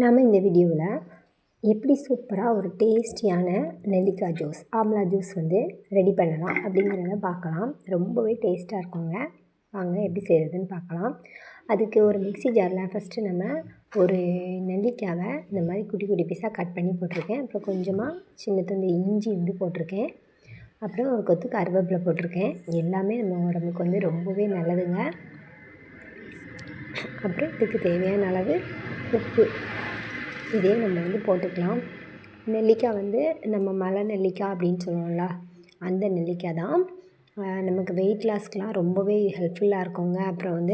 நாம் இந்த வீடியோவில் எப்படி சூப்பராக ஒரு டேஸ்டியான நெல்லிக்காய் ஜூஸ் ஆம்லா ஜூஸ் ரெடி பண்ணலாம் அப்படிங்கிறத பார்க்கலாம். ரொம்பவே டேஸ்ட்டாக இருக்குங்க. வாங்க எப்படி செய்கிறதுன்னு பார்க்கலாம். அதுக்கு ஒரு மிக்ஸி ஜாரில் ஃபஸ்ட்டு நம்ம ஒரு நெல்லிக்காவை இந்த மாதிரி குட்டி குட்டி பீஸாக கட் பண்ணி போட்டிருக்கேன். அப்புறம் கொஞ்சமாக சின்ன துண்டு இஞ்சி போட்டிருக்கேன். அப்புறம் ஒரு கொத்து கருவேப்பிலை போட்டிருக்கேன். எல்லாமே நம்ம உடம்புக்கு ரொம்பவே நல்லதுங்க. அப்புறம் இதுக்கு தேவையான அளவு உப்பு இதே நம்ம போட்டுக்கலாம். நெல்லிக்காய் நம்ம மலை நெல்லிக்காய் அப்படின்னு சொல்லுவோம்ல, அந்த நெல்லிக்காய் தான். நமக்கு வெயிட் லாஸ்க்கெலாம் ரொம்பவே ஹெல்ப்ஃபுல்லாக இருக்குங்க. அப்புறம்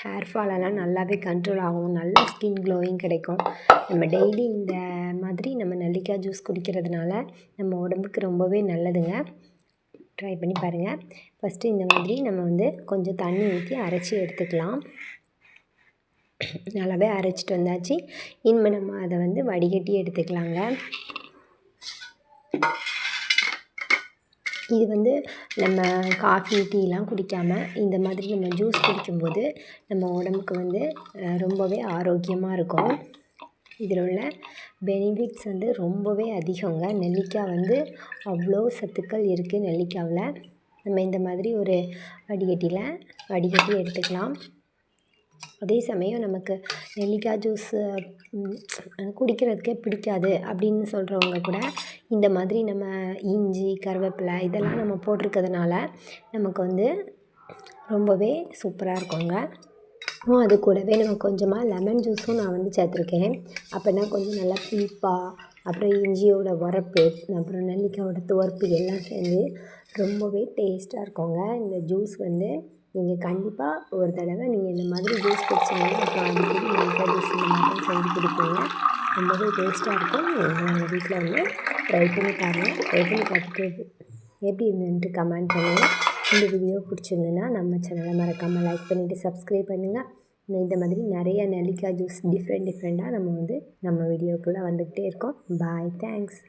ஹேர் ஃபாலெல்லாம் நல்லாவே கண்ட்ரோல் ஆகும். நல்ல ஸ்கின் க்ளோயிங் கிடைக்கும். நம்ம டெய்லி இந்த மாதிரி நம்ம நெல்லிக்காய் ஜூஸ் குடிக்கிறதுனால நம்ம உடம்புக்கு ரொம்பவே நல்லதுங்க. ட்ரை பண்ணி பாருங்கள். ஃபஸ்ட்டு இந்த மாதிரி நம்ம கொஞ்சம் தண்ணி ஊற்றி அரைச்சி எடுத்துக்கலாம். நல்லாவே அரைச்சிட்டு வந்தாச்சு. இனிமேல் நம்ம அதை வடிகட்டி எடுத்துக்கலாங்க. இது நம்ம காஃபி டீலாம் குடிக்காமல் இந்த மாதிரி நம்ம ஜூஸ் குடிக்கும்போது நம்ம உடம்புக்கு ரொம்பவே ஆரோக்கியமாக இருக்கும். இதில் உள்ள பெனிஃபிட்ஸ் ரொம்பவே அதிகங்க. நெல்லிக்காய் அவ்வளோ சத்துக்கள் இருக்குது நெல்லிக்காவில். நம்ம இந்த மாதிரி ஒரு வடிகட்டி எடுத்துக்கலாம். அதே சமயம் நமக்கு நெல்லிக்காய் ஜூஸு குடிக்கிறதுக்கே பிடிக்காது அப்படின்னு சொல்கிறவங்க கூட இந்த மாதிரி நம்ம இஞ்சி கருவேப்பிலை இதெல்லாம் நம்ம போட்டிருக்கிறதுனால நமக்கு ரொம்பவே சூப்பராக இருக்குங்க. அது கூடவே நம்ம கொஞ்சமாக லெமன் ஜூஸும் நான் சேர்த்துருக்கேன். அப்போனா கொஞ்சம் நல்லா புளிப்பாக, அப்புறம் இஞ்சியோட உரப்பு, அப்புறம் நெல்லிக்காயோட துவர்ப்பு எல்லாம் சேர்ந்து ரொம்பவே டேஸ்ட்டாக இருக்குங்க. இந்த ஜூஸ் நீங்கள் கண்டிப்பாக ஒரு தடவை நீங்கள் இந்த மாதிரி ஜூஸ் குடிச்சிங்கன்னா அப்புறம் அடிக்கடி நெல்லிக்காய் ஜூஸ் இந்த மாதிரி செஞ்சு குடிப்பீங்க. ரொம்பவே டேஸ்ட்டாக இருக்கும். நீங்கள் உங்கள் வீட்டில் ட்ரை பண்ணி பாருங்கள். ட்ரை பண்ணி பார்த்துட்டு எப்படி இருந்துன்ட்டு கமெண்ட் பண்ணுங்கள். இந்த வீடியோ பிடிச்சிருந்துன்னா நம்ம சேனலை மறக்காமல் லைக் பண்ணிவிட்டு சப்ஸ்கிரைப் பண்ணுங்கள். இந்த மாதிரி நிறைய நெல்லிக்காய் ஜூஸ் டிஃப்ரெண்ட்டாக நம்ம வீடியோக்குள்ளே வந்துக்கிட்டே இருக்கோம். பாய், தேங்க்ஸ்.